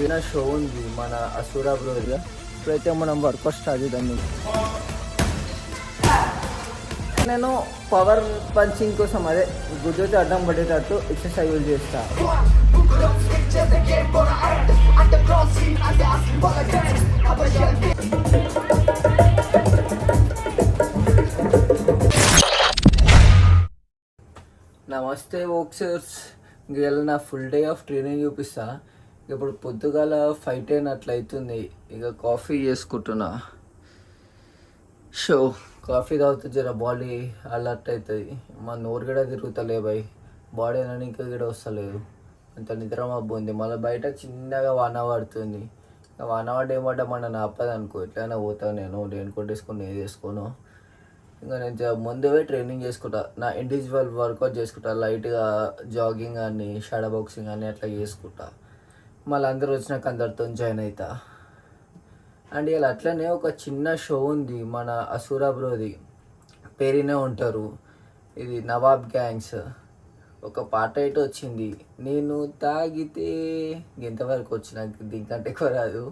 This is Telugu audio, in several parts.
విన షో ఉంది మన అసూరా బ్రోగా. ఇప్పుడైతే మనం వర్కౌట్ స్టార్ట్ చేద్దాం. నేను పవర్ పంచింగ్ కోసం అదే గుడ్డతో అడ్డం పడేటట్టు ఎక్సర్సైజ్ యూజ్ చేస్తా. నమస్తే వోక్సర్స్, ఇవాళ నా ఫుల్ డే ఆఫ్ ట్రైనింగ్ చూపిస్తా. ఇప్పుడు పొద్దుగాల 5:10 అట్లా అవుతుంది. ఇక కాఫీ చేసుకుంటున్నా. షో కాఫీ తాగుతుంది, జర బాడీ అలర్ట్ అవుతుంది. మా నోరు కూడా తిరుగుతలే బాయ్, బాడీ అని ఇంకా కూడా వస్తలేదు. అంత నిద్ర మబ్బు ఉంది. మళ్ళీ బయట చిన్నగా వాన పడుతుంది. వాన పడ్డ ఏమంటే మన నాపది అనుకో, ఎట్లయినా పోతాను నేను. నేను కొట్టేసుకొని ఏది వేసుకోను. ఇంకా నేను ముందువే ట్రైనింగ్ చేసుకుంటా. నా ఇండివిజువల్ వర్కౌట్ చేసుకుంటా. లైట్గా జాగింగ్ కానీ షాడో బాక్సింగ్ కానీ అట్లా చేసుకుంటా. మళ్ళీ అందరూ వచ్చినాక అందరితో జాయిన్ అవుతా. అండ్ ఇలా అట్లనే ఒక చిన్న షో ఉంది మన అసూరా బ్రోది, పేరునే ఉంటారు. ఇది నవాబ్ గ్యాంగ్స్. ఒక పాట అయితే వచ్చింది, నేను తాగితే ఇంతవరకు వచ్చిన, దీనికంటే ఎక్కువ రాదు.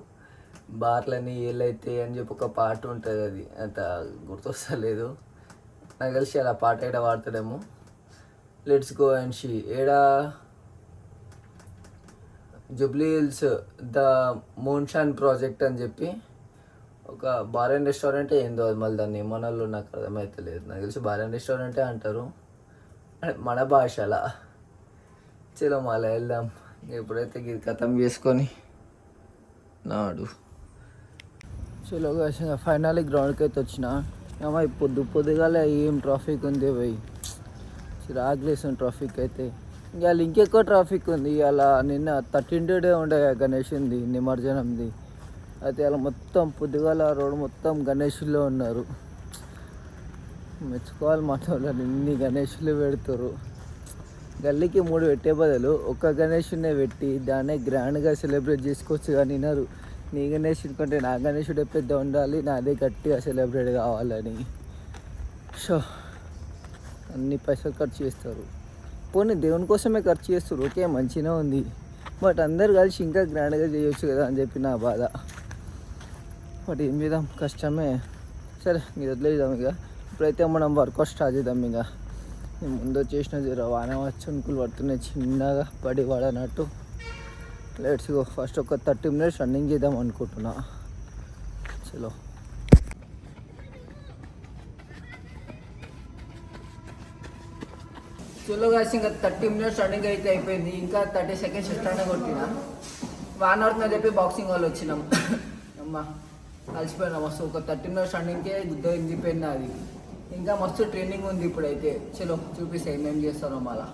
బార్లని ఏలైతే అని చెప్పి ఒక పాట ఉంటుంది. అది అంత గుర్తొస్తలేదు. నాకు తెలిసి అలా పాట ఏడా వాడతాడేమో. లెట్స్ గో అండ్ షీ ఏడా జూబ్లీ హిల్స్ ద మూన్షాన్ ప్రాజెక్ట్ అని చెప్పి ఒక బార్ అండ్ రెస్టారెంట్ ఏందో, అది మళ్ళీ దాన్ని ఏమనాలో నాకు అర్థమవుతలేదు. నాకు తెలిసి బార్ అండ్ రెస్టారెంటే అంటారు మన భాషలా. చలో మళ్ళీ వెళ్దాం. ఎప్పుడైతే ఇది ఖతం చేసుకొని నాడు. చలో ఫైనల్లీ గ్రౌండ్కి అయితే వచ్చిన. ఏమో పొద్దుగాల ఏం ట్రాఫిక్ ఉంది పోయి, చిరాగ్లేసిన ట్రాఫిక్ అయితే. ఇవాళ ఇంకెక్కువ ట్రాఫిక్ ఉంది. ఇవాళ నిన్న 13th డే ఉండే గణేష్ది నిమజ్జనంది. అయితే ఇలా మొత్తం పొద్దుగాల రోడ్డు మొత్తం గణేషుల్లో ఉన్నారు. మెచ్చుకోవాలి మాట వాళ్ళని, ఇన్ని గణేషులు పెడతారు. గల్లీకి 3 పెట్టే బదులు ఒక్క గణేషునే పెట్టి దాన్నే గ్రాండ్గా సెలబ్రేట్ చేసుకోవచ్చు. కానీ వినరు. నీ గణేషుడి కంటే నా గణేషుడే పెద్ద ఉండాలి, నాదే గట్టిగా సెలబ్రేట్ కావాలని. షో అన్ని పైసలు ఖర్చు చేస్తారు. పోనీ దేవుని కోసమే ఖర్చు చేస్తారు, ఓకే మంచిగా ఉంది. బట్ అందరు కలిసి ఇంకా గ్రాండ్గా చేయొచ్చు కదా అని చెప్పి నా బాధ. బట్ ఏం చేద్దాం, కష్టమే. సరే మీరు వదిలేద్దాం. ఇక ఇప్పుడైతే మనం వర్కౌట్ స్టార్ట్ చేద్దాం. ఇక ముందు వచ్చేసిన జర వాన వచ్చునుకులు పడుతున్నాయి, చిన్నగా పడి పడనట్టు. Let's go. ఫస్ట్ ఒక 30 minutes రన్నింగ్ చేద్దాం అనుకుంటున్నా. చలో చలో కాసి ఇంకా 30 minutes రన్నింగ్ అయితే అయిపోయింది. ఇంకా 30 seconds ఎక్స్ట్రానే కొట్టిన. 1 hour అని చెప్పి బాక్సింగ్ వాళ్ళు వచ్చినాం. అమ్మ కలిసిపోయినా మస్తు. ఒక 30 minutes రన్నింగ్కే గుద్ద ఎంగిపోయింది అది. ఇంకా మస్తు ట్రైనింగ్ ఉంది ఇప్పుడైతే. చలో చూపిస్తా ఏమేం చేస్తారో మళ్ళా.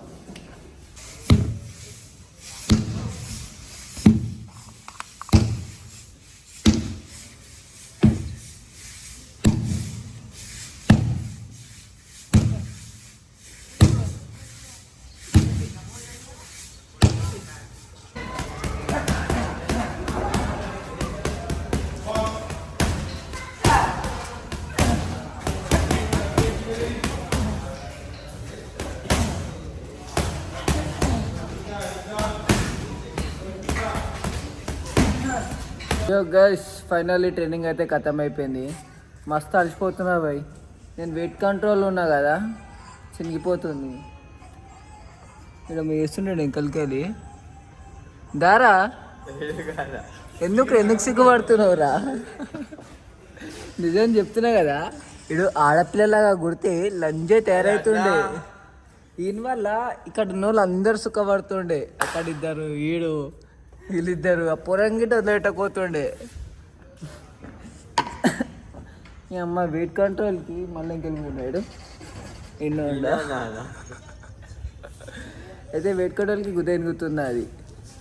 గైస్ ఫైనల్లీ ట్రైనింగ్ అయితే ఖతం అయిపోయింది. మస్తు అలసిపోతున్నా భయ్. నేను వెయిట్ కంట్రోల్ ఉన్నా కదా, చినిగిపోతుంది. ఇక్కడ మీరు వేస్తుండే ఇంకలికెళ్ళి దారా. ఎందుకు సిగ్గుపడుతున్నావురా? నిజం చెప్తున్నా కదా, ఇడు ఆడపిల్లలాగా గుర్తే లంజే తయారవుతుండే. దీనివల్ల ఇక్కడ ఉన్న వాళ్ళు అందరు సుఖపడుతుండే. అక్కడ ఇద్దరు, వీళ్ళిద్దరు ఆ పొరంగిట వదిలేటపోతుండే. ఈ అమ్మ వెయిట్ కంట్రోల్కి మళ్ళీ ఇంకెళ్ళిపోయాడు. ఎన్నో అయితే వెయిట్ కంట్రోల్కి గుర్తుంది అది.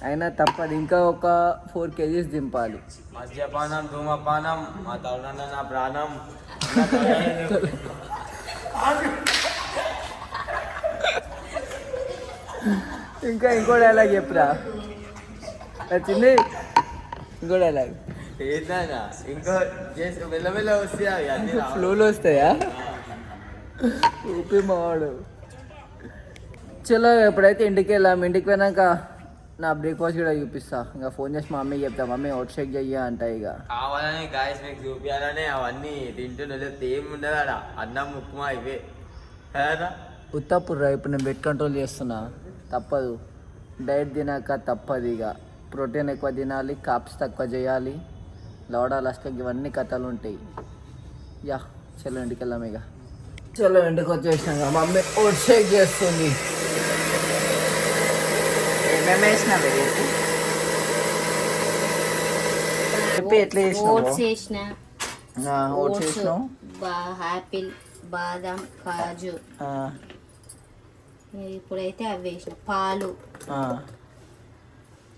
అయినా తప్పదు, ఇంకా ఒక 4 kgs దింపాలి. మద్యపానం, ధూమపానం, మా తరుణ నా ప్రాణం. ఇంకా ఇంకో డైలాగ్ చెప్పురా. వచ్చింది ఇంకో డైలాగ్. ఇంకో మెల్లమెల్ల వస్తాయి, ఫ్లోలో వస్తాయా? ఊపి మావాడు. చలో ఎప్పుడైతే ఇంటికి వెళ్ళాము. ఇంటికి పోయినాక నా బ్రేక్ఫాస్ట్ కూడా చూపిస్తా. ఇంకా ఫోన్ చేసి మా మమ్మీకి చెప్తా, మమ్మీ అవుట్ షేక్ చెయ్యా అంట. ఇక కావాలని గాయస్ మీకు చూపించాలని అవన్నీ తింటుండే లేకపోతే ఏమి ఉండదు ఆడ. అన్నం ఉప్మా ఇవే కదా. ఉత్తప్పుర్రా. ఇప్పుడు నేను వెయిట్ కంట్రోల్ చేస్తున్నా, తప్పదు. డైట్ తినాక తప్పదు. ఇక ప్రోటీన్ ఎక్కువ తినాలి, కాప్స్ తక్కువ చేయాలి, లవడా లస్క ఇవన్నీ కథలు ఉంటాయి. యా చలో ఇంటికి వెళ్దాం. ఇక చలో ఇంటికి వచ్చేసినాక మమ్మీ ఓట్ షేక్ చేస్తుంది. ఏమేమి వేసినావే చెప్పి ఎట్లా ఓట్స్ వేసిన, ఓట్స్ వేసినావు, యాపిల్, బాదం, కాజు. ఇప్పుడైతే అవి వేసిన పాలు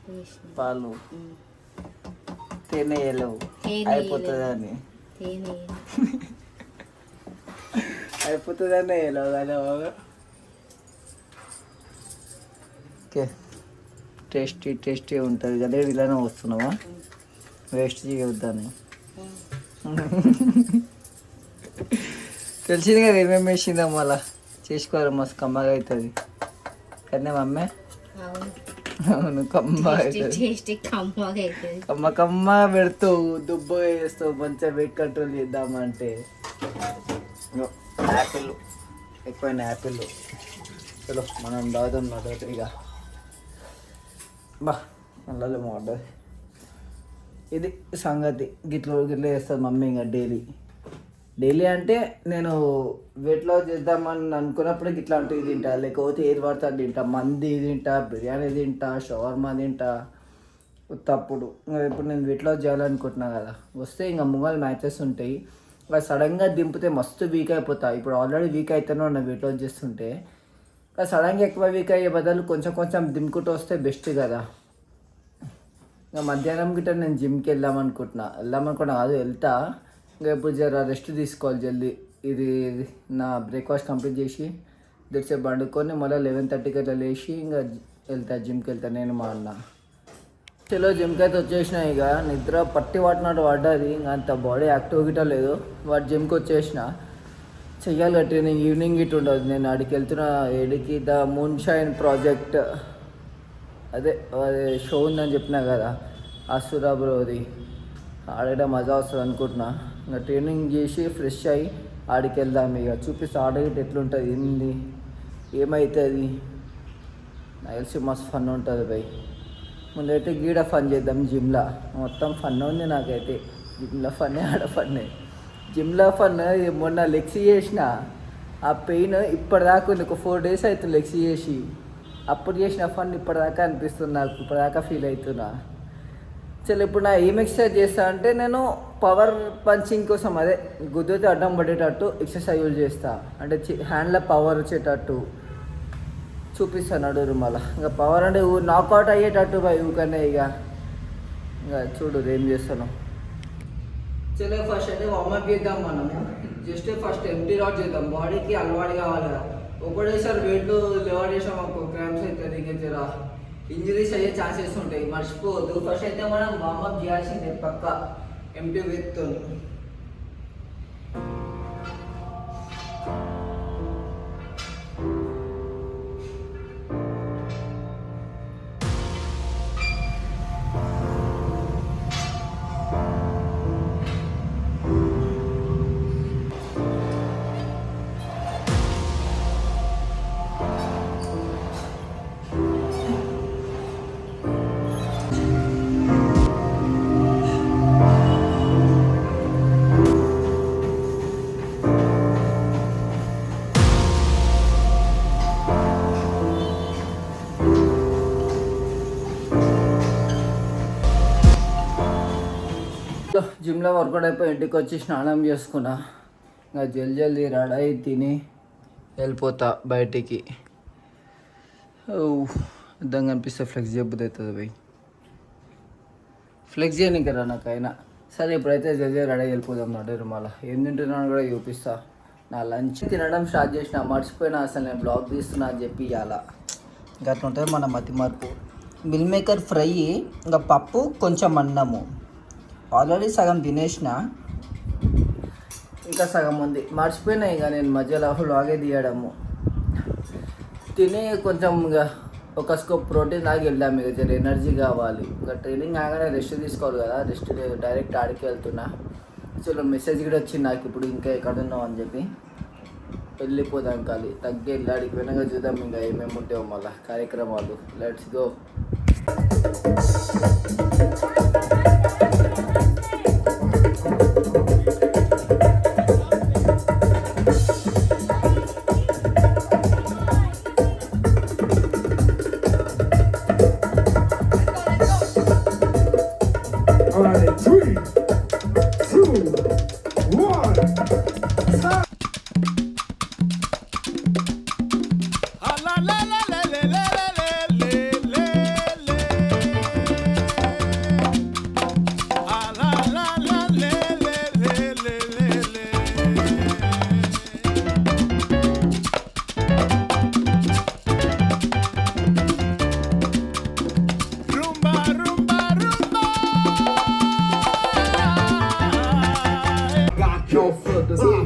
వేసిన. పాలు తేనె వేయలేవు, అయిపోతుందని తేనె అయిపోతుందని వేయలేవు కదా బాగా. ఓకే టేస్టీ ఉంటుంది కదా. ఇలానే వస్తున్నావా వేస్ట్ చేయవద్దని. తెలిసింది కదా ఏమేమి వేసిందా, మళ్ళా చేసుకోవాలి మస్తు కమ్మగా అవుతుంది కానీ మమ్మీ. అవును కమ్మగా అవుతుంది, కమ్మ పెడతావు, దుబ్బ వేస్తావు, మంచిగా వెయిట్ కంట్రోల్ చేద్దామంటే. యాపిల్ ఎక్కువైన యాపిల్. చలో మనం తాగుదాం నడవదు ఇక. బా నల్లలే బాగుంటుంది. ఇది సంగతి. గిట్ల చేస్తుంది మమ్మీ. ఇంకా డైలీ అంటే నేను వెయిట్ లాస్ చేద్దామని అనుకున్నప్పుడు ఇట్లాంటివి తింటా, లేకపోతే ఏది పడితే అది తింటా. మంది తింటా, బిర్యానీ తింటా, షవర్మా తింటా తప్పుడు. ఇప్పుడు నేను వెయిట్ లాస్ చేయాలనుకుంటున్నా కదా, వస్తే ఇంకా ముంగల్ మ్యాచెస్ ఉంటాయి. అది సడన్గా దింపితే మస్తు వీక్ అయిపోతా. ఇప్పుడు ఆల్రెడీ వీక్ అవుతానే ఉన్నా వెయిట్ లాస్ చేస్తుంటే. సడన్గా ఎక్కువ వీక్ అయ్యే బదులు కొంచెం దింపుకుంటూ వస్తే బెస్ట్ కదా. ఇంకా మధ్యాహ్నం గిట్ట నేను జిమ్కి వెళ్దామనుకుంటున్నా కాదు, వెళ్తా. ఇంకా ఇప్పుడు జర రెస్ట్ తీసుకోవాలి జల్దీ. ఇది నా బ్రేక్ఫాస్ట్ కంప్లీట్ చేసి దిడిసేపు పండుకొని మళ్ళీ 11:30కి అట్లా లేచి ఇంకా వెళ్తా జిమ్కి వెళ్తా నేను మా అన్న. చలో జిమ్కి అయితే వచ్చేసిన. ఇక నిద్ర పట్టి పట్టినట్టు పడ్డది. ఇంకా అంత బాడీ యాక్టివ్ గిట్ట లేదు. వాడు జిమ్కి వచ్చేసిన చెయ్యాలి కట్టి. నేను ఈవినింగ్ గిట్ ఉండదు. నేను అడికి వెళ్తున్నా ఏడికి, ద మూన్ షైన్ ప్రాజెక్ట్. అదే షో ఉందని చెప్పినా కదా, అసురా బ్రోది. ఆడే మజా వస్తుంది అనుకుంటున్నా. ఇంకా ట్రైనింగ్ చేసి ఫ్రెష్ అయ్యి ఆడికి వెళ్దాం. ఇక చూపిస్తే ఆడగిట్ ఎట్లుంటుంది, ఏంది ఏమవుతుంది. నాకు తెలిసి మస్తు ఫన్ ఉంటుంది భయ్. ముందైతే గీడ ఫన్ చేద్దాం జిమ్లో. మొత్తం ఫన్ ఉంది నాకైతే. జిమ్లో ఫన్నే, ఆడ ఫన్నే. జిమ్లో ఫన్ మొన్న లెగ్స్ చేసిన ఆ పెయిన్ ఇప్పటిదాకా ఉంది. ఒక 4 days అవుతుంది లెగ్స్ చేసి. అప్పుడు చేసిన ఫన్ ఇప్పటిదాకా అనిపిస్తుంది నాకు, ఇప్పటిదాకా ఫీల్ అవుతున్నా. చలో ఇప్పుడు నా ఏం ఎక్సర్సైజ్ చేస్తా అంటే, నేను పవర్ పంచింగ్ కోసం అదే గుద్దుతో అడ్డం పడేటట్టు ఎక్సర్సైజ్ చేస్తా. అంటే హ్యాండ్లో పవర్ వచ్చేటట్టు చూపిస్తాను అడుగురు. మళ్ళీ ఇంకా పవర్ అంటే నాకౌట్ అయ్యేటట్టు ఊకనే. ఇంకా చూడు ఏం చేస్తాను. చలో ఫస్ట్ అయితే వార్మప్ చేద్దాం మనము. జస్ట్ ఫస్ట్ ఎంటీ రాడ్ చేద్దాం. బాడీకి అలవాటు కావాలి కదా. ఒకటేసారి వెయిట్ లెవర్ చేసాం మాకు క్రాంప్స్ అవుతుంది. ఇంకా జర ఇంజరీస్ అయ్యే ఛాన్సెస్ ఉంటాయి, మర్చిపోవద్దు. ఫస్ట్ అయితే మనం వార్మప్ చేయాల్సిందే పక్క ఎంటీ వెయిట్తో. జిమ్లో వర్కౌట్ అయిపోయి ఇంటికి వచ్చి స్నానం చేసుకున్నా. ఇంకా జల్దీ రెడీ అయి తిని వెళ్ళిపోతా బయటికి. ఇద్దాం కనిపిస్తే ఫ్లెక్స్ చేయబుద్ది అవుతుంది పోయి. ఫ్లెక్స్ చేయని కదా నాకైనా. సరే ఇప్పుడైతే జల్దీ రెడీ వెళ్ళిపోదాం. నడరు మళ్ళీ ఏం తింటున్నాను కూడా చూపిస్తా. నా లంచ్ తినడం స్టార్ట్ చేసిన, మర్చిపోయినా అసలు నేను బ్లాగ్ తీస్తున్నా అని చెప్పి ఇవాళ. ఇంకా అట్లా ఉంటుంది మన మతి మార్పు. మిల్ మేకర్ ఫ్రై, ఇంకా పప్పు, కొంచెం అన్నము. ఆల్రెడీ సగం తినేసిన, ఇంకా సగం ఉంది. మర్చిపోయినా ఇక నేను మధ్యలో వ్లాగే తీయడము. తిని కొంచెం ఇక ఒక స్కోప్ ప్రోటీన్ దాకా వెళ్దాం, మీకు జర ఎనర్జీ కావాలి. ఇంకా ట్రైనింగ్ కాగానే రెస్ట్ తీసుకోవాలి కదా, రెస్ట్ లేదు, డైరెక్ట్ ఆడికి వెళ్తున్నా. చలో మెసేజ్ కూడా వచ్చింది నాకు ఇప్పుడు, ఇంకా ఎక్కడ ఉన్నావు అని చెప్పి. వెళ్ళిపోదాం కాలి తగ్గి వెళ్ళి ఆడికి వెనక చూద్దాం ఇంకా ఏమేమి ఉంటాయో మళ్ళీ కార్యక్రమాలు. Let's go.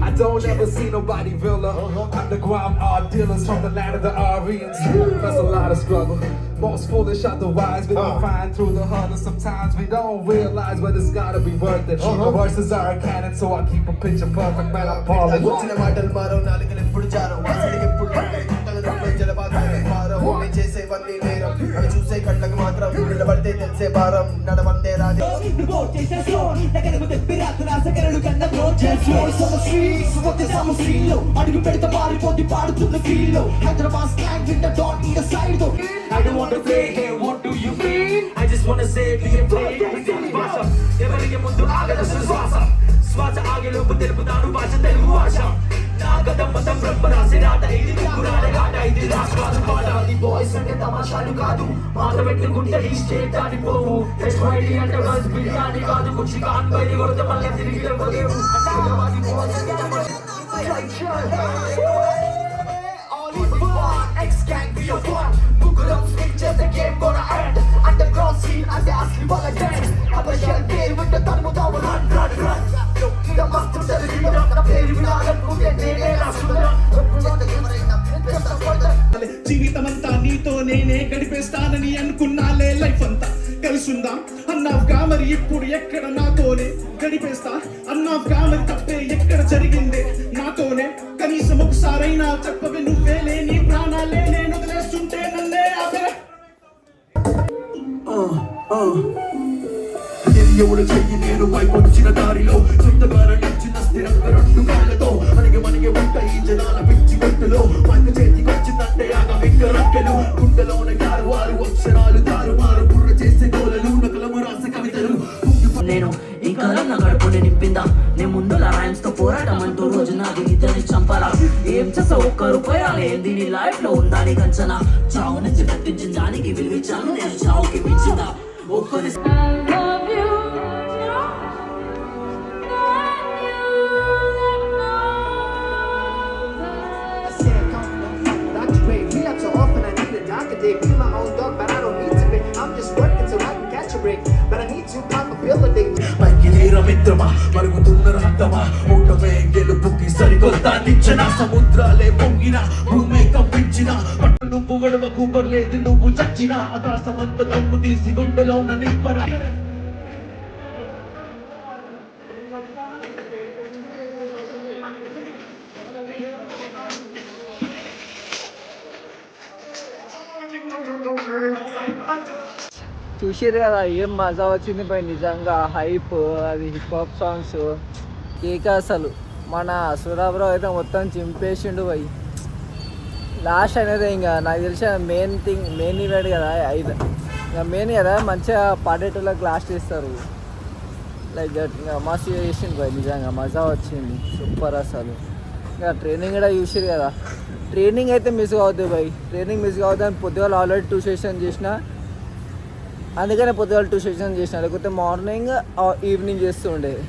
I don't ever see nobody realer. Underground art dealers from the land of the Aryans. That's a lot of struggle. Most foolish otherwise. We don't find through the huddle. Sometimes we don't realize, but it's gotta be worth it. The verses are a cannon, so I keep a picture perfect. Man, I'm balling. వచ్చిన మాటలు మారో నాలుగలు ఎప్పుడు జారో వాసనకి ఎప్పుడు జలపాతాలే మారో నేను చేసేవన్నీ నేరం అవి చూసే కళ్ళకు మాత్రం నిలబడితే తెలిసే భారం నడవందే రాజే అడుగు పెడితే పారిపోద్ది పాడుతున్న ఫీల్ హైదరాబాద్ స్లాంగ్ వింట don't need a side though I don't want to play here what do you mean I just want to say we can play everything భాష ఎవరికి ముందు ఆగదు శ్వాస శ్వాస ఆగే లోపు తెలుపుతాను భాష తెలుగు భాష నా గతం మతం బ్రహ్మరాసి రాత ఇది కురాడే ఆట ఇది రాష్ట్రాలు పాట ఈ బాయ్స్ అంటే తమాషాలు కాదు మాట పెట్టుకుంటే ఈ స్టేట్ ఆడిపోవు హెచ్వైడి అంటే బస్ బిర్యానీ కాదు కుర్చీ కాన్ బయలు కొడితే మళ్ళీ తిరిగి లేవలేవు హైదరాబాద్ బాయ్స్ అంటే తమాషా X-Gang be your one Mugulam picture the game gonna end Underground scene as they ask me what I dance Have a shell day with the thumb with our run The master of the leader The play with all the book and they ain't a student జీవితమంతా నీతో నేనే గడిపేస్తానని అనుకున్నాలే లైఫ్ అంతా కలిసుందాం అన్నావుగా మరి ఇప్పుడు ఎక్కడ నాతోనే గడిపేస్తా అన్నావుగా మరి తప్పే ఎక్కడ జరిగిందే నాతోనే కనీసం ఒకసారైనా చెప్పవే నువ్వేలే నీ ప్రాణాలే నేను వదిలేస్తుంటే నన్నే ఆపే ఎవడు చెయ్యి నేను వైపొచ్చిన దారిలో సొంతగా నడిచిన స్థిరంగా రెండు కాళ్ళతో మనకి ఉంటాయి జనాల పిచ్చి గట్టులో మనకు చేతికి వచ్చిందంటే ఆగమిక్కరక్కలు గుండెలోన వారు అక్షరాలు తారుమారు బుర్ర చేసే గోలలు నకలము రాస కవితలు నేను ఈ కాలం నా గడుపుని నింపిందా నేను ముందు రైమ్స్ తో పోరాటం అంటూ రోజు నాది ఇద్దరిని చంపాలా ఏం చేసా ఒక్క రూపాయలు ఏంది నీ లైఫ్ లో ఉందా నీ కంచనా చావు నుంచి తప్పించిన దానికి విలువించాను నేను చావుకి మించిందా ఒక్కరి Be my own dog, but I don't need to be. I'm just working so I can catch a break. But I need to probability. పైకిలేరా మిత్రమా మరుగుతున్న రక్తమా ఓటమే గెలుపుకి సరికొత్త నిచ్చెన సముద్రాలే పొంగిన భూమి కంపించిన పట్టు నువ్వు గడవకు పర్లేదు నువ్వు చచ్చిన ఆకాశమంత తమ్ము తీసి గుండెలో నింపర చూసారు కదా ఏం మజా వచ్చింది పై నిజంగా హైప్ అది హిప్ హాప్ సాంగ్స్ కేక అసలు మన సురాబ్రావు అయితే మొత్తం చింపేసిండు పోయి లాస్ట్ అనేది ఇంకా నాకు తెలిసిన మెయిన్ ఈవెంట్ కదా ఇంకా మెయిన్ కదా మంచిగా పాడేటోళ్ళకి లాస్ట్ ఇస్తారు లైక్ దట్ ఇంకా మస్తు చేసిండు పోయి నిజంగా మజా వచ్చింది సూపర్ అసలు ఇంకా ట్రైనింగ్ కూడా చూసారు కదా ట్రైనింగ్ అయితే మిస్ కావద్దు పోయి ట్రైనింగ్ మిస్ కావద్దు అని పొద్దుగాల ఆల్రెడీ 2 సెషన్స్ చేసిన అందుకనే పొద్దుగాల 2 సెషన్స్ చేసిన లేకపోతే మార్నింగ్ ఈవినింగ్ చేస్తూ ఉండేది